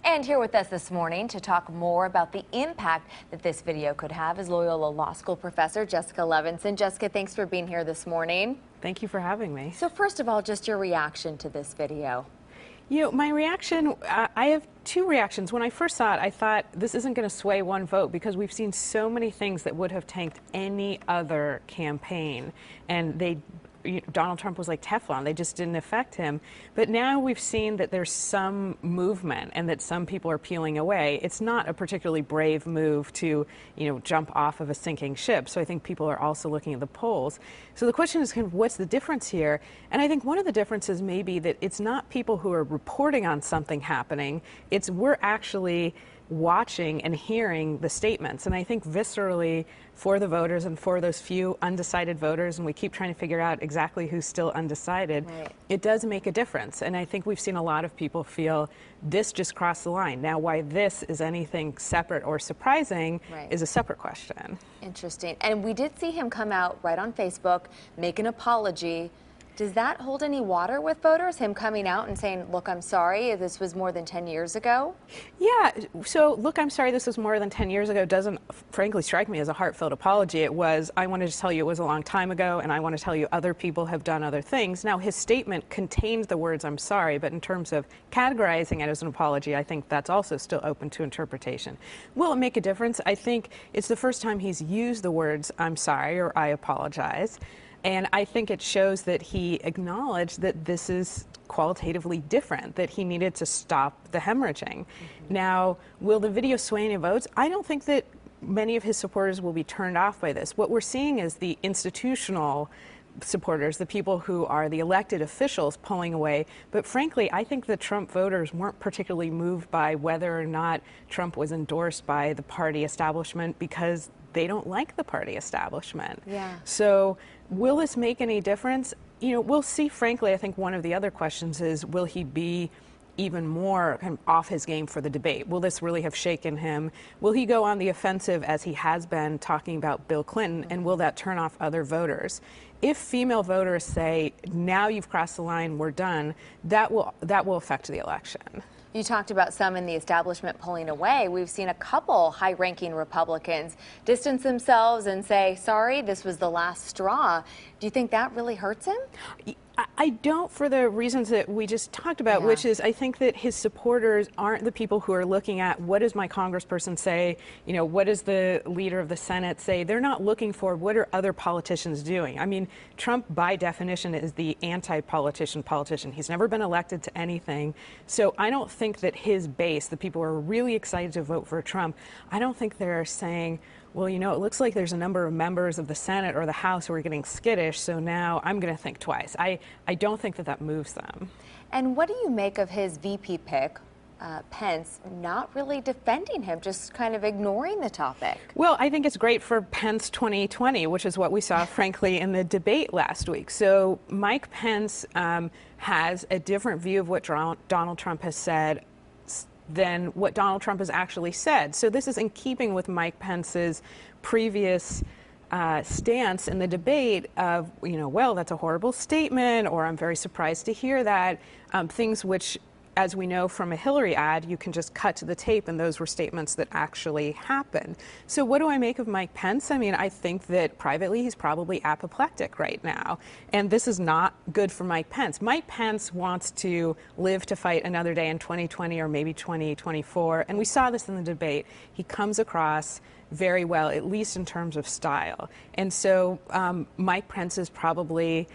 And here with us this morning to talk more about the impact that this video could have is Loyola Law School professor Jessica Levinson. Jessica, thanks for being here this morning. Thank you for having me. So first of all, just your reaction to this video. My reaction, I have two reactions. When I first saw it, I thought this isn't going to sway one vote because we've seen so many things that would have tanked any other campaign. And Donald Trump was like Teflon. They just didn't affect him. But now we've seen that there's some movement and that some people are peeling away. It's not a particularly brave move to, jump off of a sinking ship. So I think people are also looking at the polls. So the question is, what's the difference here? And I think one of the differences may be that it's not people who are reporting on something happening. It's we're actually watching and hearing the statements. And I think viscerally for the voters and for those few undecided voters, and we keep trying to figure out exactly who's still undecided, right, it does make a difference. And I think we've seen a lot of people feel this just crossed the line. Now, why this is anything separate or surprising, right, is a separate question. Interesting. And we did see him come out right on Facebook, make an apology. Does that hold any water with voters, him coming out and saying, look, I'm sorry, this was more than 10 years ago? Yeah, so look, I'm sorry, this was more than 10 years ago doesn't frankly strike me as a heartfelt apology. It was, I wanted to tell you it was a long time ago, and I want to tell you other people have done other things. Now, his statement contains the words, I'm sorry, but in terms of categorizing it as an apology, I think that's also still open to interpretation. Will it make a difference? I think it's the first time he's used the words, I'm sorry, or I apologize. And I think it shows that he acknowledged that this is qualitatively different, that he needed to stop the hemorrhaging. Mm-hmm. Now, will the video sway any votes? I don't think that many of his supporters will be turned off by this. What we're seeing is the institutional supporters, the people who are the elected officials, pulling away. But frankly, I think the Trump voters weren't particularly moved by whether or not Trump was endorsed by the party establishment because they don't like the party establishment. Yeah. So will this make any difference? We'll see. Frankly, I think one of the other questions is, will he be even more kind of off his game for the debate? Will this really have shaken him? Will he go on the offensive as he has been talking about Bill Clinton, and will that turn off other voters? If female voters say, now you've crossed the line, we're done, that will affect the election. You talked about some in the establishment pulling away. We've seen a couple high-ranking Republicans distance themselves and say, sorry, this was the last straw. Do you think that really hurts him? I don't, for the reasons that we just talked about, which is I think that his supporters aren't the people who are looking at what does my congressperson say, what does the leader of the Senate say. They're not looking for what are other politicians doing. I mean, Trump, by definition, is the anti-politician politician. He's never been elected to anything. So I don't think that his base, the people who are really excited to vote for Trump, I don't think they're saying, well, it looks like there's a number of members of the Senate or the House who are getting skittish, so now I'm going to think twice. I don't think that moves them. And what do you make of his VP pick, Pence, not really defending him, just kind of ignoring the topic? Well, I think it's great for Pence 2020, which is what we saw, frankly, in the debate last week. So Mike Pence has a different view of what Donald Trump has said than what Donald Trump has actually said. So this is in keeping with Mike Pence's previous stance in the debate of, well, that's a horrible statement, or I'm very surprised to hear that, things which, as we know from a Hillary ad, you can just cut to the tape, and those were statements that actually happened. So what do I make of Mike Pence? I mean, I think that privately he's probably apoplectic right now, and this is not good for Mike Pence. Mike Pence wants to live to fight another day in 2020 or maybe 2024, and we saw this in the debate. He comes across very well, at least in terms of style. And so Mike Pence is probably,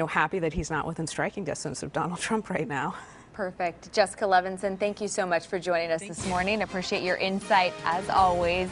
happy that he's not within striking distance of Donald Trump right now. Perfect. Jessica Levinson, thank you so much for joining us this morning. Appreciate your insight as always.